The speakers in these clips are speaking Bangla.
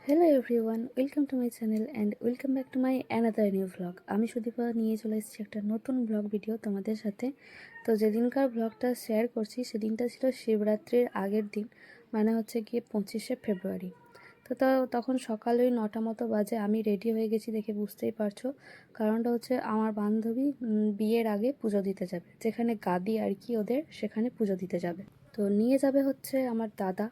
Hello everyone, welcome to my channel and welcome back to my another new vlog. আমি সুদীপা নিয়ে চলে এসেছি একটা নতুন ব্লগ ভিডিও তোমাদের সাথে। তো যেদিনকার ব্লগটা শেয়ার করছি সেদিনটা ছিল শিবরাত্রির আগের দিন, মানে হচ্ছে গিয়ে 25শে ফেব্রুয়ারি। তো তখন সকাল ওই 9টা মতো বাজে। আমি রেডি হয়ে গেছি দেখে বুঝতেই পারছো। কারণটা হচ্ছে আমার বান্ধবী বিয়ের আগে পুজো দিতে যাবে, যেখানে গাদি আর কি ওদের, সেখানে পুজো দিতে যাবে। তো নিয়ে যাবে হচ্ছে আমার দাদা।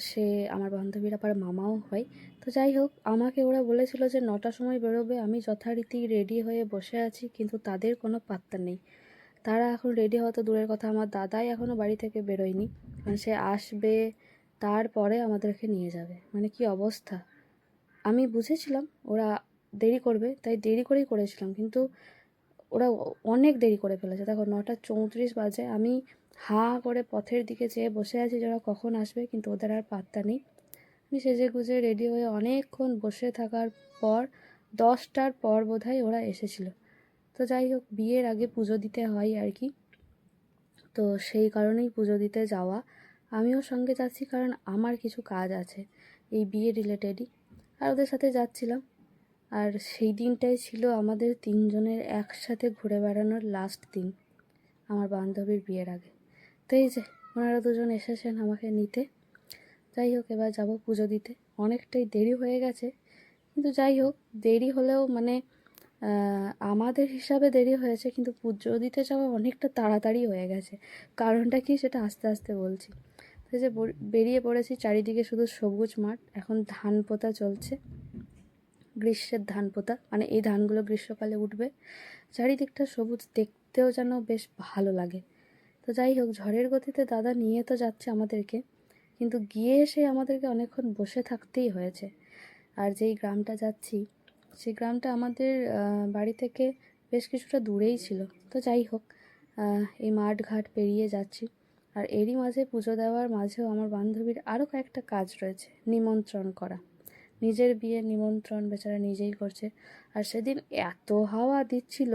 সে আমার বান্ধবীর আবার মামাও হয়। তো যাই হোক, আমাকে ওরা বলেছিল যে 9টার সময় বেরোবে। আমি যথারীতি রেডি হয়ে বসে আছি, কিন্তু তাদের কোনো পাত্তা নেই। তারা এখন রেডি হওয়া তো দূরের কথা, আমার দাদাই এখনও বাড়ি থেকে বেরোয়নি। মানে সে আসবে, তারপরে আমাদেরকে নিয়ে যাবে। মানে কি অবস্থা! আমি বুঝেছিলাম ওরা দেরি করবে, তাই দেরি করেই করেছিলাম, কিন্তু ওরা অনেক দেরি করে ফেলেছে। দেখো 9টা 34 বাজে, আমি হাঁ করে পথের দিকে চেয়ে বসে আছি যে ওরা কখন আসবে, কিন্তু ওদের আর পাত্তা নেই। আমি সেজে গুজে রেডি হয়ে অনেকক্ষণ বসে থাকার পর 10টার পর বোধহয় ওরা এসেছিল। তো যাই হোক, বিয়ের আগে পুজো দিতে হয় আর কি। তো সেই কারণেই পুজো দিতে যাওয়া। আমিও সঙ্গে যাচ্ছি কারণ আমার কিছু কাজ আছে এই বিয়ে রিলেটেডই, আর ওদের সাথে যাচ্ছিলাম। আর সেই দিনটাই ছিল আমাদের তিনজনের একসাথে ঘুরে বেড়ানোর লাস্ট দিন, আমার বান্ধবীর বিয়ের আগে। তো এই যে ওনারা দুজন এসেছেন আমাকে নিতে। যাই হোক, এবার যাব পুজো দিতে। অনেকটাই দেরি হয়ে গেছে, কিন্তু যাই হোক, দেরি হলেও মানে আমাদের হিসাবে দেরি হয়েছে, কিন্তু পুজো দিতে যাওয়া অনেকটা তাড়াতাড়ি হয়ে গেছে। কারণটা কি সেটা আস্তে আস্তে বলছি। তো যে বেরিয়ে পড়েছি, চারিদিকে শুধু সবুজ মাঠ। এখন ধান পোতা চলছে, গ্রীষ্মের ধান পোতা, মানে এই ধানগুলো গ্রীষ্মকালে উঠবে। চারিদিকটা সবুজ, দেখতেও যেন বেশ ভালো লাগে। তো যাই হোক, ঝড়ের গতিতে দাদা নিয়ে তো যাচ্ছে আমাদেরকে, কিন্তু গিয়ে এসে আমাদেরকে অনেকক্ষণ বসে থাকতেই হয়েছে। আর যেই গ্রামটা যাচ্ছি, সেই গ্রামটা আমাদের বাড়ি থেকে বেশ কিছুটা দূরেই ছিল। তো যাই হোক, এই মাঠ ঘাট পেরিয়ে যাচ্ছি। আর এরই মাঝে, পুজো দেওয়ার মাঝেও আমার বান্ধবীর আরও কয়েকটা কাজ রয়েছে, নিমন্ত্রণ করা। নিজের বিয়ের নিমন্ত্রণ বেচারা নিজেই করছে। আর সেদিন এত হাওয়া দিচ্ছিল,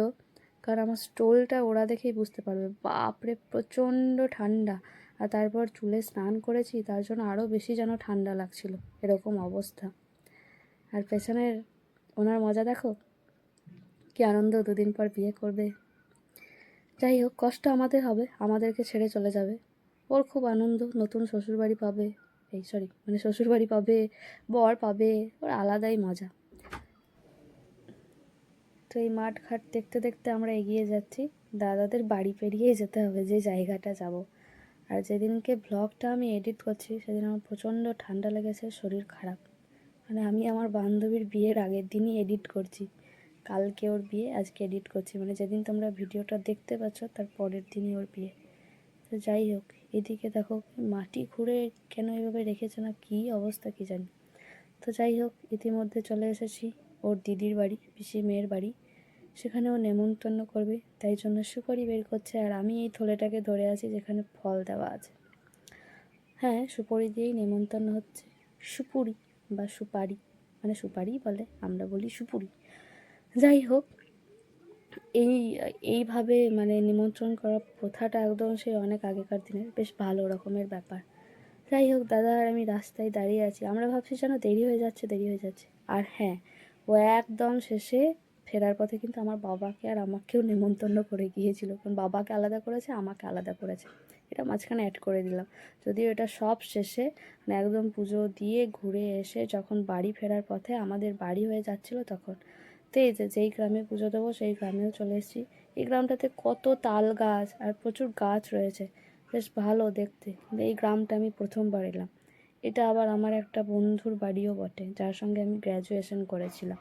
কারণ আমার স্টোলটা ওরা দেখেই বুঝতে পারবে, বাপরে প্রচণ্ড ঠান্ডা। আর তারপর চুলে স্নান করেছি, তার জন্য আরও বেশি যেন ঠান্ডা লাগছিল, এরকম অবস্থা। আর পেছনের ওনার মজা দেখো, কি আনন্দ, দুদিন পর বিয়ে করবে। যাই হোক, কষ্ট আমাদের হবে, আমাদেরকে ছেড়ে চলে যাবে। ওর খুব আনন্দ, নতুন শ্বশুরবাড়ি পাবে। মানে শ্বশুরবাড়ি পাবে, বর পাবে, ওর আলাদাই মজা। তো এই মাঠ ঘাট দেখতে দেখতে আমরা এগিয়ে যাচ্ছি। দাদাদের বাড়ি পেরিয়েই যেতে হবে যে জায়গাটা যাব। আর যেদিনকে ব্লগটা আমি এডিট করছি সেদিন আমার প্রচণ্ড ঠান্ডা লেগেছে, শরীর খারাপ। মানে আমি আমার বান্ধবীর বিয়ের আগের দিনই এডিট করছি। কালকে ওর বিয়ে, আজকে এডিট করছি। মানে যেদিন তোমরা ভিডিওটা দেখতে পাচ্ছ তার পরের দিনই ওর বিয়ে। তো যাই হোক, এদিকে দেখো মাটি খুঁড়ে কেন এভাবে রেখেছে, না কী অবস্থা কী জানি। তো যাই হোক, ইতিমধ্যে চলে এসেছি ওর দিদির বাড়ি, পিসির মেয়ের বাড়ি। সেখানেও নেমন্তন্ন করবে, তাই জন্য সুপারি বের করছে। আর আমি এই থলেটাকে ধরে আছি যেখানে ফল দেওয়া আছে। হ্যাঁ, সুপারি দিয়েই নেমন্তন্ন হচ্ছে। সুপুরি বা সুপারি, মানে সুপারি বলে, আমরা বলি সুপুরি। যাই হোক, এই এইভাবে মানে নিমন্ত্রণ করার প্রথাটা একদম সেই অনেক আগেকার দিনের, বেশ ভালো রকমের ব্যাপার। যাই হোক, দাদা আর আমি রাস্তায় দাঁড়িয়ে আছি, আমরা ভাবছি যেন দেরি হয়ে যাচ্ছে, দেরি হয়ে যাচ্ছে। আর হ্যাঁ, ও একদম শেষে ফেরার পথে কিন্তু আমার বাবাকে আর আমাকেও নেমন্তন্ন করে গিয়েছিল, কারণ বাবাকে আলাদা করেছে, আমাকে আলাদা করেছে। এটা মাঝখানে অ্যাড করে দিলাম। যদিও এটা সব শেষে, মানে একদম পুজো দিয়ে ঘুরে এসে যখন বাড়ি ফেরার পথে আমাদের বাড়ি হয়ে যাচ্ছিলো তখন। তো এই যে যেই গ্রামে পুজো দেবো সেই গ্রামেও চলে এসেছি। এই গ্রামটাতে কত তাল গাছ আর প্রচুর গাছ রয়েছে, বেশ ভালো দেখতে। কিন্তু এই গ্রামটা আমি প্রথমবার এলাম। এটা আবার আমার একটা বন্ধুর বাড়িও বটে, যার সঙ্গে আমি গ্র্যাজুয়েশন করেছিলাম।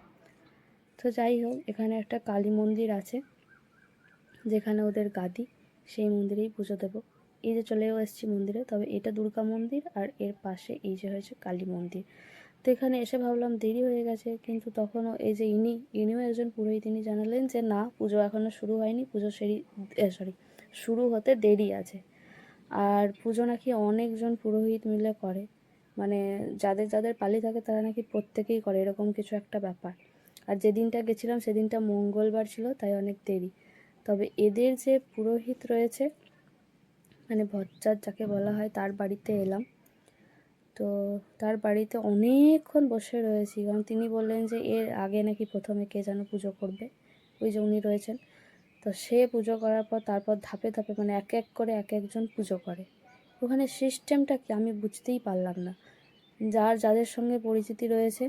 তো যাই হোক, এখানে একটা কালী মন্দির আছে যেখানে ওদের গাদি, সেই মন্দিরেই পুজো দেবো। এই যে চলেও এসেছি মন্দিরে, তবে এটা দুর্গা মন্দির আর এর পাশে এই যে হয়েছে কালী মন্দির। তো এখানে এসে ভাবলাম দেরি হয়ে গেছে, কিন্তু তখনও এই যে ইনিও একজন পুরোহিত, তিনি জানালেন যে না, পুজো এখনও শুরু হয়নি, পুজো শুরু হতে দেরি আছে। আর পুজো নাকি অনেকজন পুরোহিত মিলে করে, মানে যাদের যাদের পালি থাকে তারা নাকি প্রত্যেকেই করে, এরকম কিছু একটা ব্যাপার। আর যেদিনটা গেছিলাম সেদিনটা মঙ্গলবার ছিল, তাই অনেক দেরি। তবে এদের যে পুরোহিত রয়েছে, মানে ভট্টাচার্য যাকে বলা হয়, তার বাড়িতে এলাম। তো তার বাড়িতে অনেকক্ষণ বসে রয়েছি, কারণ তিনি বললেন যে এর আগে নাকি প্রথমে কে যেন পুজো করবে, ওই যে উনি রয়েছেন। তো সে পুজো করার পর তারপর ধাপে ধাপে মানে এক এক করে এক একজন পুজো করে। ওখানে সিস্টেমটা কি আমি বুঝতেই পারলাম না। যাদের সঙ্গে পরিচিতি রয়েছে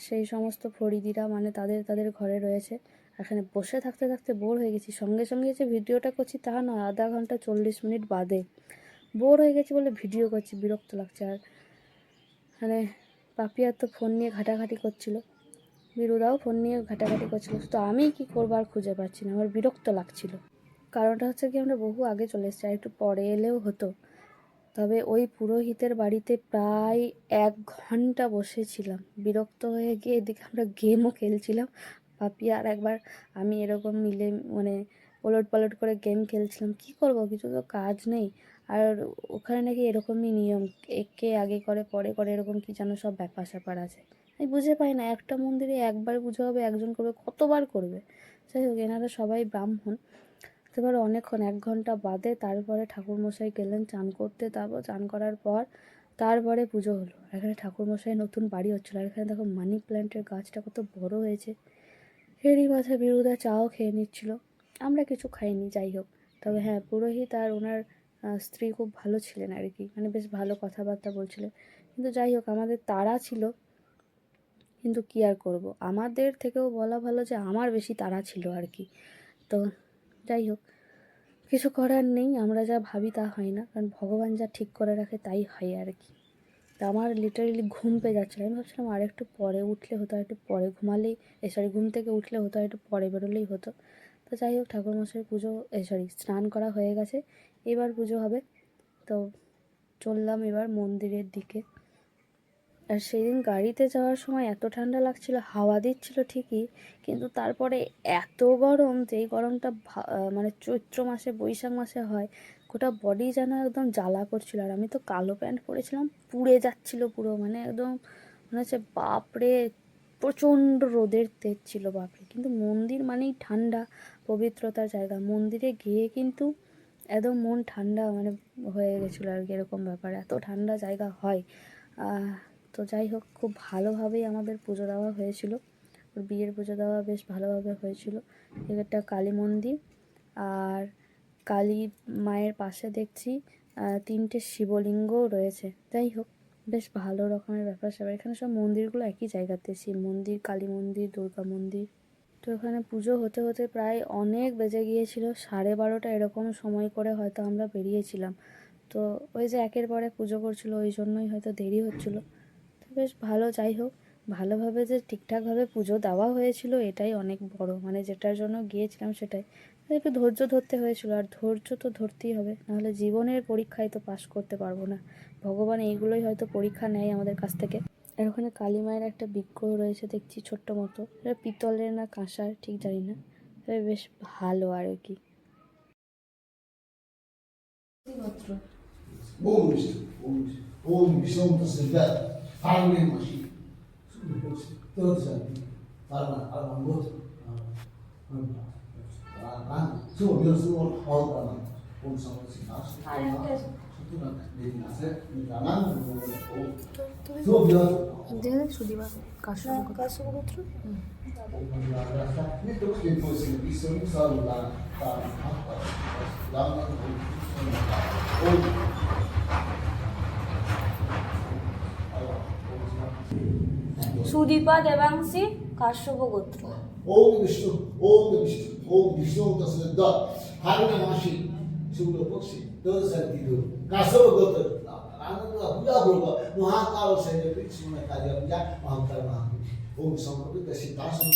সেই সমস্ত ফরিদিরা মানে তাদের তাদের ঘরে রয়েছে। এখানে বসে থাকতে থাকতে বোর হয়ে গেছি। সঙ্গে সঙ্গে যে ভিডিওটা করছি তা নয়, আধা ঘন্টা 40 মিনিট বাদে বোর হয়ে গেছি বলে ভিডিও করছি, বিরক্ত লাগছে। আর মানে পাপিয়ার তো ফোন নিয়ে ঘাটাঘাটি করছিল, বিরুদাও ফোন নিয়ে ঘাটাঘাটি করছিল, তো আমি কি করবো আর খুঁজে পাচ্ছি না, আমার বিরক্ত লাগছিল। কারণটা হচ্ছে কি, আমরা বহু আগে চলে এসেছি, আর একটু পরে এলেও হতো। তবে ওই পুরোহিতের বাড়িতে প্রায় 1 ঘন্টা বসেছিলাম, বিরক্ত হয়ে গিয়ে এদিকে আমরা গেমও খেলছিলাম। পাপিয়া আর একবার আমি এরকম মিলে মানে ওলট পালট করে গেম খেলছিলাম। কি করব, কিছু তো কাজ নেই। আর ওখানে নাকি এরকমই নিয়ম, কে আগে করে পরে করে এরকম কি যেন সব ব্যাপার স্যাপার আছে। আমি বুঝে পাই না, একটা মন্দিরে একবার পুজো হবে, একজন করবে, কতবার করবে? যাই হোক, এনারা সবাই ব্রাহ্মণ। এবার অনেকক্ষণ 1 ঘন্টা বাদে তারপরে ঠাকুরমশাই গেলেন চান করতে, তারপর চান করার পর তারপরে পুজো হলো। এখানে ঠাকুরমশাই নতুন বাড়ি হচ্ছিলো, আর এখানে দেখো মানি প্ল্যান্টের গাছটা কত বড় হয়েছে। এরই মাথায় বিরুদা চাও খেয়ে নিচ্ছিল, আমরা কিছু খাইনি। যাই হোক, তবে হ্যাঁ, পুরোহিত আর ওনার স্ত্রী খুব ভালো ছিলেন আর কি, মানে বেশ ভালো কথাবার্তা বলছিলেন। কিন্তু যাই হোক, আমাদের তাড়া ছিল, কিন্তু কি আর করব, আমাদের থেকেও বলা ভালো যে আমার বেশি তাড়া ছিল আর কি। তো যাই হোক, কিছু করার নেই, আমরা যা ভাবি তা হয় না, কারণ ভগবান যা ঠিক করে রাখে তাই হয় আর কি। তা আমার লিটারেলি ঘুম পেয়ে যাচ্ছিলো, আমি ভাবছিলাম আর একটু পরে উঠলে হতো, আর একটু পরে ঘুমালেই ঘুম থেকে উঠলে হতো, আর একটু পরে বেরোলেই হতো। তো যাই হোক, ঠাকুরমশাই পুজো স্নান করা হয়ে গেছে, এবার পুজো হবে। তো চললাম এবার মন্দিরের দিকে। আর সেদিন গাড়িতে যাওয়ার সময় এত ঠান্ডা লাগছিল, হাওয়া দিচ্ছিল ঠিকই, কিন্তু তারপরে এত গরম, যেই গরমটা মানে চৈত্র মাসে বৈশাখ মাসে হয়, গোটা বডি যেন একদম জ্বালা করছিল। আর আমি তো কালো প্যান্ট পরেছিলাম, পুড়ে যাচ্ছিল পুরো, মানে একদম মনে হচ্ছে বাপরে, প্রচণ্ড রোদের তেজ ছিল বাপরে। কিন্তু মন্দির মানেই ঠান্ডা, পবিত্রতার জায়গা, মন্দিরে গিয়ে কিন্তু একদম মন ঠান্ডা মানে হয়ে গেছিলো আর কি, এরকম ব্যাপার, এত ঠান্ডা জায়গা হয়। তো যাই হোক, খুব ভালোভাবেই আমাদের পুজো দেওয়া হয়েছিল, ওর বিয়ের পুজো দেওয়া বেশ ভালোভাবে হয়েছিল। একটা কালী মন্দির, আর কালী মায়ের পাশে দেখছি 3টে শিবলিঙ্গও রয়েছে। যাই হোক, বেশ ভালো রকমের ব্যাপার স্যাপার। এখানে সব মন্দিরগুলো একই জায়গাতে, শিব মন্দির, কালী মন্দির, দুর্গা মন্দির। তো এখানে পুজো হতে হতে প্রায় অনেক বেজে গিয়েছিল, 12:30 এরকম সময় করে হয়তো আমরা বেরিয়েছিলাম। তো ওই যে একের পর এক পুজো করছিল, ওই জন্যই হয়তো দেরি হচ্ছিলো। তো বেশ ভালো, যাই হোক, ভালোভাবে যে ঠিকঠাকভাবে পুজো দেওয়া হয়েছিল এটাই অনেক বড়, মানে যেটার জন্য গিয়েছিলাম সেটাই। একটু ধৈর্য ধরতে হয়েছিল, আর ধৈর্য তো ধরতেই হবে, নাহলে জীবনের পরীক্ষায় তো পাশ করতে পারবো না। ভগবান এইগুলোই হয়তো পরীক্ষা নেয় আমাদের কাছ থেকে। আর ওখানে কালী মায়ের একটা বিগ্রহ রয়েছে দেখছি, ছোট্ট মতো, এটা পিতলের না কাঁসার ঠিক জানি না, তবে বেশ ভালো আর কি। oğlum bir şey olmasın da harbi maşı. Todo sabe. Para muito. Semua biar semua hal para pun sama si nas. Itu kan jadi nase. Jangan semua biar. দেখে সুদিবা কাশু গোত্র। Ini terus info sini bisa selalu lah. Jangan Sudipa Debanshi Kashyap গোত্র। Oğul Vishnu, oğul Vishnu, oğul Vishnu ortasında da harine maşı, şurada bakşı, dört sene gidiyor. Kasaba götür. Anladın mı? Ya burada muhakkak o sene bir içime kadi yapınca muhakkak muhakkak. Oğul sonra bir de daha sonra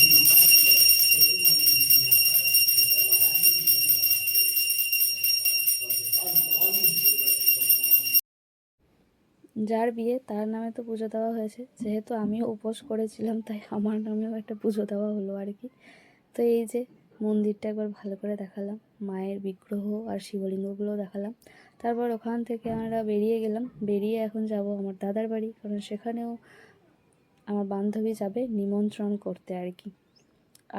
যার বিয়ে তার নামে তো পুজো দেওয়া হয়েছে, যেহেতু আমিও উপোস করেছিলাম তাই আমার নামেও একটা পুজো দেওয়া হলো আর কি। তো এই যে মন্দিরটা একবার ভালো করে দেখালাম, মায়ের বিগ্রহ আর শিবলিঙ্গগুলো দেখালাম। তারপর ওখান থেকে আমরা বেরিয়ে গেলাম, বেরিয়ে এখন যাব আমার দাদার বাড়ি, কারণ সেখানেও আমার বান্ধবী যাবে নিমন্ত্রণ করতে আর কি।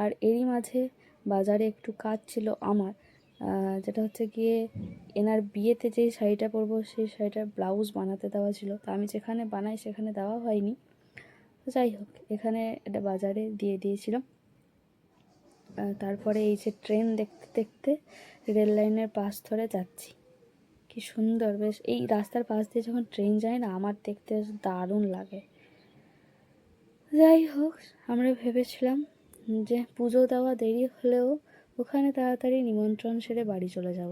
আর এরই মাঝে বাজারে একটু কাজ ছিল আমার, যেটা হচ্ছে গিয়ে এনার বিয়েতে যেই শাড়িটা পরবো সেই শাড়িটার ব্লাউজ বানাতে দেওয়া ছিল, তো আমি যেখানে বানাই সেখানে দেওয়া হয়নি। তো যাই হোক, এখানে এটা বাজারে দিয়ে দিয়েছিলাম। তারপরে এই যে ট্রেন দেখতে দেখতে রেল লাইনের পাশ ধরে যাচ্ছি, কি সুন্দর! বেশ এই রাস্তার পাশ দিয়ে যখন ট্রেন যায় না, আমার দেখতে দারুণ লাগে। যাই হোক, আমরা ভেবেছিলাম যে পুজো দেওয়া দেরি হলেও ওখানে তাড়াতাড়ি নিমন্ত্রণ সেরে বাড়ি চলে যাব,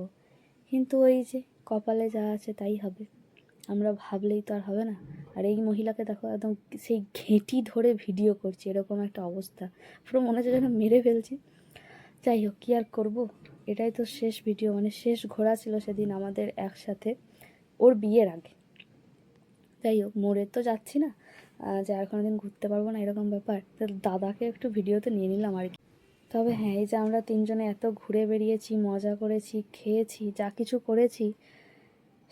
কিন্তু ওই যে কপালে যা আছে তাই হবে, আমরা ভাবলেই তো আর হবে না। আর এই মহিলাকে দেখো, একদম সেই ঘেঁটি ধরে ভিডিও করছি, এরকম একটা অবস্থা, পুরো মনে হচ্ছে যেন মেরে ফেলছি। যাই হোক, কী আর করবো, এটাই তো শেষ ভিডিও, মানে শেষ ঘোরা ছিল সেদিন আমাদের একসাথে, ওর বিয়ের আগে। যাই হোক, মোড়ে তো যাচ্ছি না, যে আর কোনোদিন ঘুরতে পারবো না এরকম ব্যাপার, তো দাদাকে একটু ভিডিওতে নিয়ে নিলাম আর কি। তবে হ্যাঁ, এই যে আমরা তিনজনে এত ঘুরে বেরিয়েছি, মজা করেছি, খেয়েছি, যা কিছু করেছি,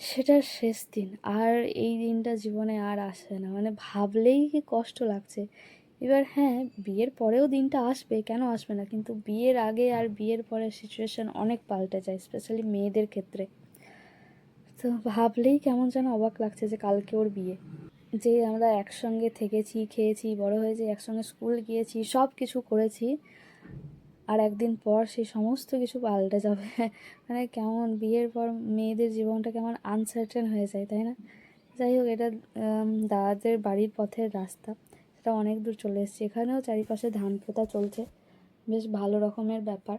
সেটার শেষ দিন, আর এই দিনটা জীবনে আর আসবে না, মানে ভাবলেই কি কষ্ট লাগছে। এবার হ্যাঁ, বিয়ের পরেও দিনটা আসবে, কেন আসবে না, কিন্তু বিয়ের আগে আর বিয়ের পরে সিচুয়েশান অনেক পাল্টে যায়, স্পেশালি মেয়েদের ক্ষেত্রে। তো ভাবলেই কেমন যেন অবাক লাগছে যে কালকে ওর বিয়ে, যে আমরা একসঙ্গে থেকেছি, খেয়েছি, বড় হয়েছি, একসঙ্গে স্কুল গিয়েছি, সব কিছু করেছি, আর একদিন পর সেই সমস্ত কিছু পাল্টে যাবে। মানে কেমন বিয়ের পর মেয়েদের জীবনটা কেমন আনসার্টেন হয়ে যায়, তাই না? যাই হোক, এটা দাদাদের বাড়ির পথের রাস্তা, সেটা অনেক দূর চলে এসেছি, এখানেও চারিপাশে ধান পোঁতা চলছে, বেশ ভালো রকমের ব্যাপার,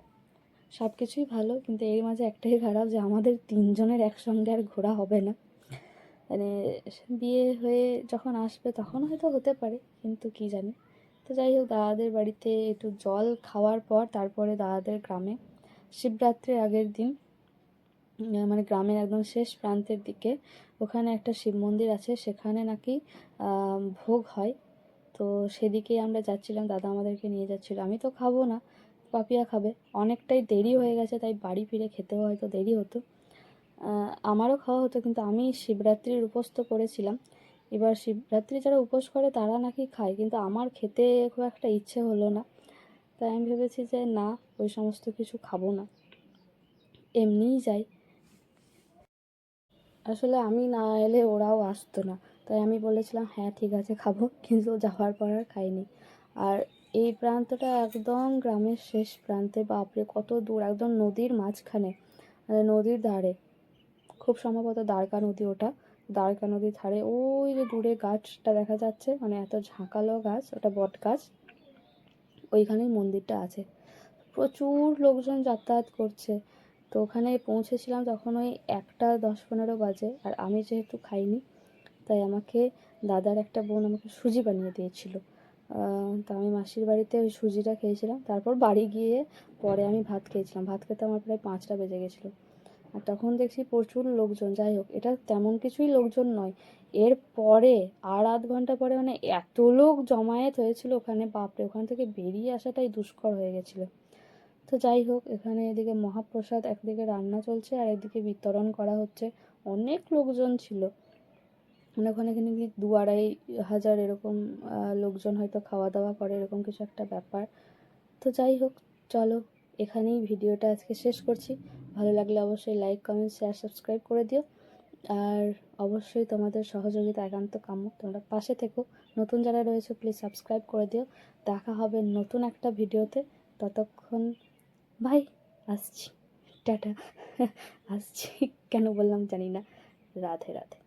সব কিছুই ভালো, কিন্তু এর মাঝে একটাই খারাপ, যে আমাদের তিনজনের একসঙ্গে আর ঘোরা হবে না। মানে বিয়ে হয়ে যখন আসবে তখন হয়তো হতে পারে, কিন্তু কি জানি। তো যাই হোক, দাদাদের বাড়িতে একটু জল খাওয়ার পর তারপরে দাদাদের গ্রামে শিবরাত্রির আগের দিন, মানে গ্রামের একদম শেষ প্রান্তের দিকে ওখানে একটা শিব মন্দির আছে, সেখানে নাকি ভোগ হয়। তো সেদিকেই আমরা যাচ্ছিলাম, দাদা আমাদেরকে নিয়ে যাচ্ছিলো, আমি তো খাবো না, পাপিয়া খাবে। অনেকটাই দেরি হয়ে গেছে, তাই বাড়ি ফিরে খেতেও হয়তো দেরি হতো, আমারও খাওয়া হতো, কিন্তু আমি শিবরাত্রির উপোস তো করেছিলাম। এবার শিবরাত্রি যারা উপোস করে তারা নাকি খায়, কিন্তু আমার খেতে খুব একটা ইচ্ছে হলো না, তাই আমি ভেবেছি যে না, ওই সমস্ত কিছু খাবো না, এমনিই যাই। আসলে আমি না এলে ওরাও আসতো না, তাই আমি বলেছিলাম হ্যাঁ ঠিক আছে খাবো, কিন্তু যাওয়ার পর আর খাইনি। আর এই প্রান্তটা একদম গ্রামের শেষ প্রান্তে, বাপরে কত দূর, একদম নদীর মাঝখানে, মানে নদীর ধারে, খুব সম্ভবত দ্বারকা নদী ওটা, দ্বারকা নদীর ধারে ওই যে দূরে গাছটা দেখা যাচ্ছে, মানে এত ঝাঁকালো গাছ, ওটা বট গাছ, ওইখানেই মন্দিরটা আছে। প্রচুর লোকজন যাতায়াত করছে। তো ওখানে পৌঁছেছিলাম তখন ওই 1:10-15 বাজে, আর আমি যেহেতু খাইনি, তাই আমাকে দাদার একটা বোন আমাকে সুজি বানিয়ে দিয়েছিল। তো আমি মাসির বাড়িতে ওই সুজিটা খেয়েছিলাম, তারপর বাড়ি গিয়ে পরে আমি ভাত খেয়েছিলাম, ভাত খেতে আমার প্রায় 5টা বেজে গেছিলো। আর তখন দেখছি প্রচুর লোকজন। যাই হোক, এটা তেমন কিছুই লোকজন নয়, এর পরে আর আধ ঘন্টা পরে মানে এত লোক জমায়েত হয়েছিল ওখানে, বাপরে, ওখান থেকে বেরিয়ে আসাটাই দুষ্কর হয়ে গেছিলো। তো যাই হোক, এখানে এদিকে মহাপ্রসাদ একদিকে রান্না চলছে আর একদিকে বিতরণ করা হচ্ছে, অনেক লোকজন ছিল, মানে ওখানে কিন্তু 2-2.5 হাজার এরকম লোকজন হয়তো খাওয়া দাওয়া করে, এরকম কিছু একটা ব্যাপার। তো যাই হোক, চলো এখানেই ভিডিওটা আজকে শেষ করছি। ভালো লাগলে অবশ্যই লাইক, কমেন্ট, শেয়ার, সাবস্ক্রাইব করে দিও, আর অবশ্যই তোমাদের সহযোগিতা একান্ত কাম্য, তোমরা পাশে থেকো, নতুন যারা রয়েছে প্লিজ সাবস্ক্রাইব করে দিও। দেখা হবে নতুন একটা ভিডিওতে, ততক্ষণ বাই, আসছি, টাটা। আসছি কেন বললাম জানি না, রাধে রাধে।